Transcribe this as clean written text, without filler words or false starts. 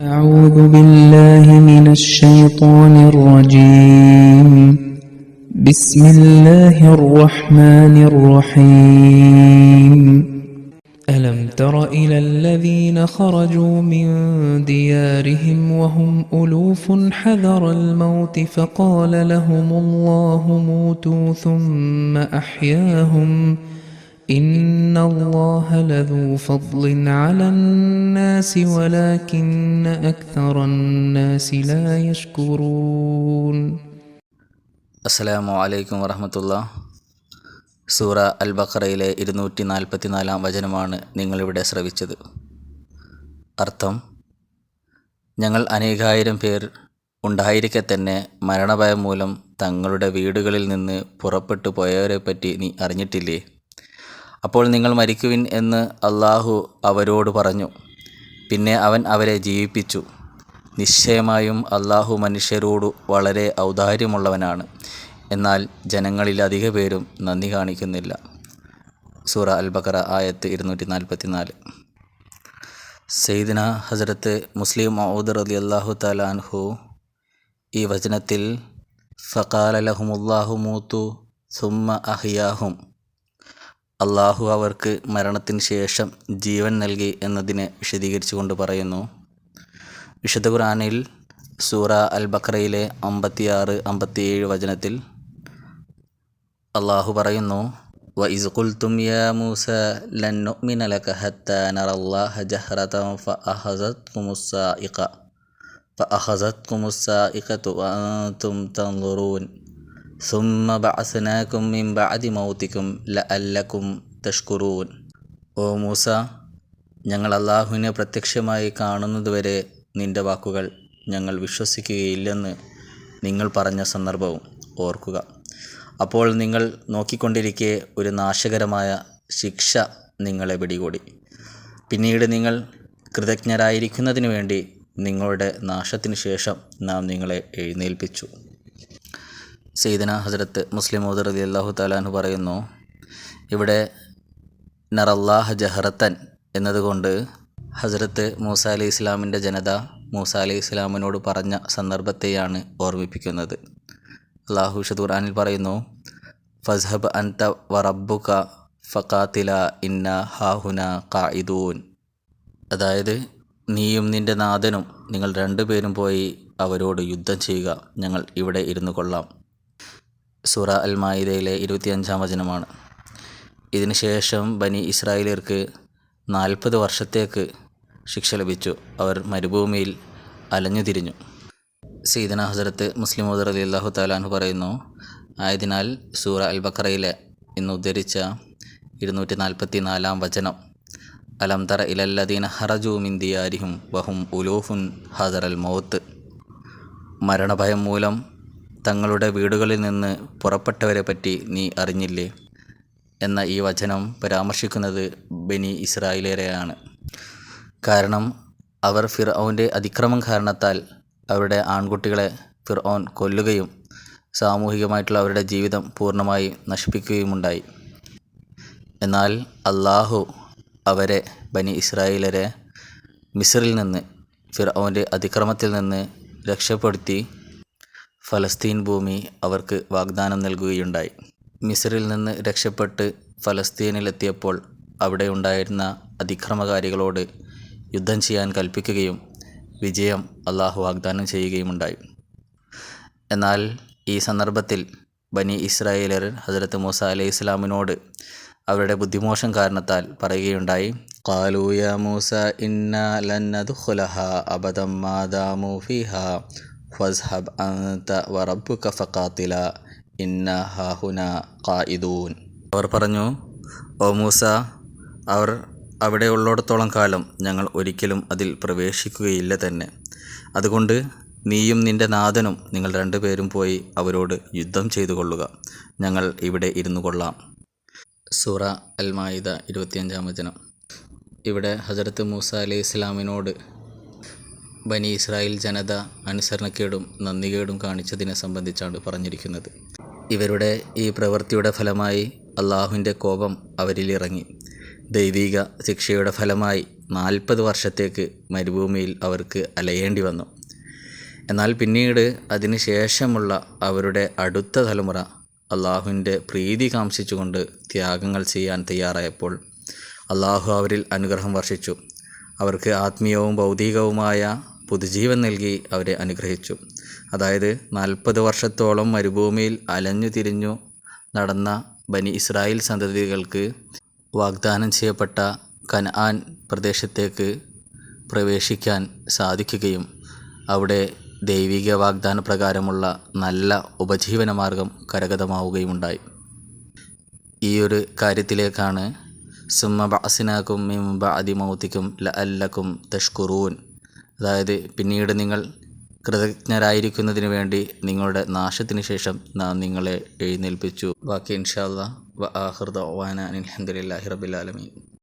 أعوذ بالله من الشيطان الرجيم بسم الله الرحمن الرحيم ألم تر إلى الذين خرجوا من ديارهم وهم ألوف حذر الموت فقال لهم الله موتوا ثم أحياهم إن الله لذو فضل على الناس ولكن أكثر الناس لا يشكرون. അസ്സലാമു അലൈക്കും വറഹ്മത്തുള്ളാഹി. സൂറ അൽ ബഖറയിലെ 244 വചനമാണ് നിങ്ങളിവിടെ ശ്രവിച്ചത്. അർത്ഥം: ഞങ്ങൾ അനേകായിരം പേർ ഉണ്ടായിരിക്കെ തന്നെ മരണഭയം മൂലം തങ്ങളുടെ വീടുകളിൽ നിന്ന് പുറപ്പെട്ടു പോയവരെപ്പറ്റി നീ അറിഞ്ഞിട്ടില്ലേ? അപ്പോൾ നിങ്ങൾ മരിക്കുവിൻ എന്ന് അള്ളാഹു അവരോട് പറഞ്ഞു. പിന്നെ അവൻ അവരെ ജീവിപ്പിച്ചു. നിശ്ചയമായും അള്ളാഹു മനുഷ്യരോട് വളരെ ഔദാര്യമുള്ളവനാണ്. എന്നാൽ ജനങ്ങളിൽ അധിക പേരും നന്ദി കാണിക്കുന്നില്ല. സൂറ അൽ ബഖറ ആയത്ത് 244. സയ്യിദ്ന ഹസ്രത്ത് മുസ്ലിം മഊദ് റളിയല്ലാഹു തആല അൻഹു ഈ വചനത്തിൽ ഫഖാല ലഹുമുല്ലാഹു മൂതു സുമ്മ അഹ്യാഹും, അള്ളാഹു അവർക്ക് മരണത്തിന് ശേഷം ജീവൻ നൽകി എന്നതിനെ വിശദീകരിച്ചുകൊണ്ട് പറയുന്നു. വിശുദ്ധ ഖുർആനിൽ സൂറ അൽ ബഖറയിലെ 56-57 വചനത്തിൽ അള്ളാഹു പറയുന്നു: വഇസ് ഖുൽതും യാ മൂസ ലൻ നുഅ്മിന ലക ഹത്താ നറല്ലാഹ ജഹ്റതൻ ഫഅഖസത്കുമുസ്സായിഖതു വഅൻതും തൻദുറൂൻ സുമ്മ ബഅസ്നാകും മിൻ ബഅദി മൗതികും ലഅല്ലകും തഷ്കുറൂൻ. ഓ മൂസ, ഞങ്ങൾ അള്ളാഹുവിനെ പ്രത്യക്ഷമായി കാണുന്നതുവരെ നിന്റെ വാക്കുകൾ ഞങ്ങൾ വിശ്വസിക്കുകയില്ലെന്ന് നിങ്ങൾ പറഞ്ഞ സന്ദർഭവും ഓർക്കുക. അപ്പോൾ നിങ്ങൾ നോക്കിക്കൊണ്ടിരിക്കെ ഒരു നാശകരമായ ശിക്ഷ നിങ്ങളെ പിടികൂടി. പിന്നീട് നിങ്ങൾ കൃതജ്ഞരായിരിക്കുന്നതിന് വേണ്ടി നിങ്ങളുടെ നാശത്തിന് ശേഷം നാം നിങ്ങളെ എഴുന്നേൽപ്പിച്ചു. സയ്യിദ്ന ഹസ്രത്ത് മുസ്ലിം മൗദ് റളിയല്ലാഹു തആല അൻഹു പറയുന്നു, ഇവിടെ നറല്ലാഹ ജഹറത്തൻ എന്നതുകൊണ്ട് ഹസ്രത്ത് മൂസ അലൈഹി ഇസ്ലാമിൻ്റെ ജനത മൂസ അലൈഹി ഇസ്ലാമിനോട് പറഞ്ഞ സന്ദർഭത്തെയാണ് ഓർമ്മിപ്പിക്കുന്നത്. അള്ളാഹു വിശുദ്ധ ഖുർആനിൽ പറയുന്നു: ഫസ്ഹബ് അൻത വറബ്ബുക ഫഖാതില ഇന്ന ഹാഹുന ഖാഇദൂൻ. അതായത്, നീയും നിൻ്റെ നാഥനും നിങ്ങൾ രണ്ടുപേരും പോയി അവരോട് യുദ്ധം ചെയ്യുക, ഞങ്ങൾ ഇവിടെ ഇരുന്നു കൊള്ളാം. സൂറ അൽ മാഇദയിലെ 25 വചനമാണ്. ഇതിനു ശേഷം ബനി ഇസ്രായേലിയർക്ക് 40 വർഷത്തേക്ക് ശിക്ഷ ലഭിച്ചു. അവർ മരുഭൂമിയിൽ അലഞ്ഞു തിരിഞ്ഞു. സയ്യിദ്ന ഹസ്രത്ത് മുസ്ലിം മൗദ് റളിയല്ലാഹു തആല അൻഹു പറയുന്നു, ആയതിനാൽ സൂറ അൽ ബഖറയിലെ ഇന്ന് ഉദ്ധരിച്ച 244 വചനം അലം തറ ഇലല്ലദീന ഹറജു മിൻ ദിയാരിഹിം വഹും ഉലൂഫുൻ ഹദറൽ മൗത്ത്, മരണഭയം മൂലം തങ്ങളുടെ വീടുകളിൽ നിന്ന് പുറപ്പെട്ടവരെ പറ്റി നീ അറിഞ്ഞില്ലേ എന്ന ഈ വചനം പരാമർശിക്കുന്നത് ബനി ഇസ്രായേലിയരെയാണ്. കാരണം അവർ ഫിർഔൻ്റെ അതിക്രമം കാരണത്താൽ അവരുടെ ആൺകുട്ടികളെ ഫിർഔൻ കൊല്ലുകയും സാമൂഹികമായിട്ടുള്ള അവരുടെ ജീവിതം പൂർണ്ണമായി നശിപ്പിക്കുകയുമുണ്ടായി. എന്നാൽ അള്ളാഹു അവരെ, ബനി ഇസ്രായേലരെ, മിസ്രിൽ നിന്ന്, ഫിർഔൻ്റെ അതിക്രമത്തിൽ നിന്ന് രക്ഷപ്പെടുത്തി ഫലസ്തീൻ ഭൂമി അവർക്ക് വാഗ്ദാനം നൽകുകയുണ്ടായി. മിസ്രിൽ നിന്ന് രക്ഷപ്പെട്ട് ഫലസ്തീനിലെത്തിയപ്പോൾ അവിടെ ഉണ്ടായിരുന്ന അതിക്രമകാരികളോട് യുദ്ധം ചെയ്യാൻ കൽപ്പിക്കുകയും വിജയം അള്ളാഹു വാഗ്ദാനം ചെയ്യുകയുമുണ്ടായി. എന്നാൽ ഈ സന്ദർഭത്തിൽ ബനി ഇസ്രായേലർ ഹസ്രത്ത് മൂസ അലൈഹി ഇസ്ലാമിനോട് അവരുടെ ബുദ്ധിമോശം കാരണത്താൽ പറയുകയുണ്ടായി: ഖാലൂ യാ മൂസ ഇന്നാ ലൻ നദ്ഖുലഹാ അബദം മാ ദാമൂ ഫീഹാ ഫസ്ഹബ് അൻത വറബ്ബുക ഫഖാതിലാ ഇന്നാ ഹാഹുനാ ഖാഇദൂൻ. അവർ പറഞ്ഞു: ഓ മൂസ, അവർ അവിടെ ഉള്ളിടത്തോളം കാലം ഞങ്ങൾ ഒരിക്കലും അതിൽ പ്രവേശിക്കുകയില്ല തന്നെ. അതുകൊണ്ട് നീയും നിൻ്റെ നാഥനും നിങ്ങൾ രണ്ടുപേരും പോയി അവരോട് യുദ്ധം ചെയ്തു കൊള്ളുക, ഞങ്ങൾ ഇവിടെ ഇരുന്നു കൊള്ളാം. സൂറ അൽ മാഇദ 25 വചനം. ഇവിടെ ഹസ്രത്ത് മൂസ അലൈഹി ഇസ്ലാമിനോട് ബനി ഇസ്രായേൽ ജനത അനുസരണക്കേടും നന്ദികേടും കാണിച്ചതിനെ സംബന്ധിച്ചാണ് പറഞ്ഞിരിക്കുന്നത്. ഇവരുടെ ഈ പ്രവൃത്തിയുടെ ഫലമായി അള്ളാഹുവിൻ്റെ കോപം അവരിലിറങ്ങി. ദൈവിക ശിക്ഷയുടെ ഫലമായി 40 വർഷത്തേക്ക് മരുഭൂമിയിൽ അവർക്ക് അലയേണ്ടി വന്നു. എന്നാൽ പിന്നീട് അതിന് ശേഷമുള്ള അവരുടെ അടുത്ത തലമുറ അള്ളാഹുവിൻ്റെ പ്രീതി കാംക്ഷിച്ചുകൊണ്ട് ത്യാഗങ്ങൾ ചെയ്യാൻ തയ്യാറായപ്പോൾ അള്ളാഹു അവരിൽ അനുഗ്രഹം വർഷിച്ചു. അവർക്ക് ആത്മീയവും ഭൗതികവുമായ പുതുജീവൻ നൽകി അവരെ അനുഗ്രഹിച്ചു. അതായത് 40 വർഷത്തോളം മരുഭൂമിയിൽ അലഞ്ഞു തിരിഞ്ഞു നടന്ന ബനി ഇസ്രായേൽ സന്തതികൾക്ക് വാഗ്ദാനം ചെയ്യപ്പെട്ട കനാൻ പ്രദേശത്തേക്ക് പ്രവേശിക്കാൻ സാധിക്കുകയും അവിടെ ദൈവിക വാഗ്ദാന പ്രകാരമുള്ള നല്ല ഉപജീവനമാർഗം കരഗതമാവുകയുമുണ്ടായി. ഈ ഒരു കാര്യത്തിലേക്കാണ് സുമ്മ ബഅസ്നാകും മിൻ ബഅദി മൗതികും ലഅല്ലകും തഷ്കുറൂൻ, അതായത് പിന്നീട് നിങ്ങൾ കൃതജ്ഞരായിരിക്കുന്നതിന് വേണ്ടി നിങ്ങളുടെ നാശത്തിന് ശേഷം നാം നിങ്ങളെ എഴുന്നേൽപ്പിച്ചു. ബാക്കി ഇൻഷാ അല്ലാഹ്. വ ആഖിറു ദഅ്വാനാ അൽഹംദുലില്ലാഹി റബ്ബിൽ ആലമീൻ.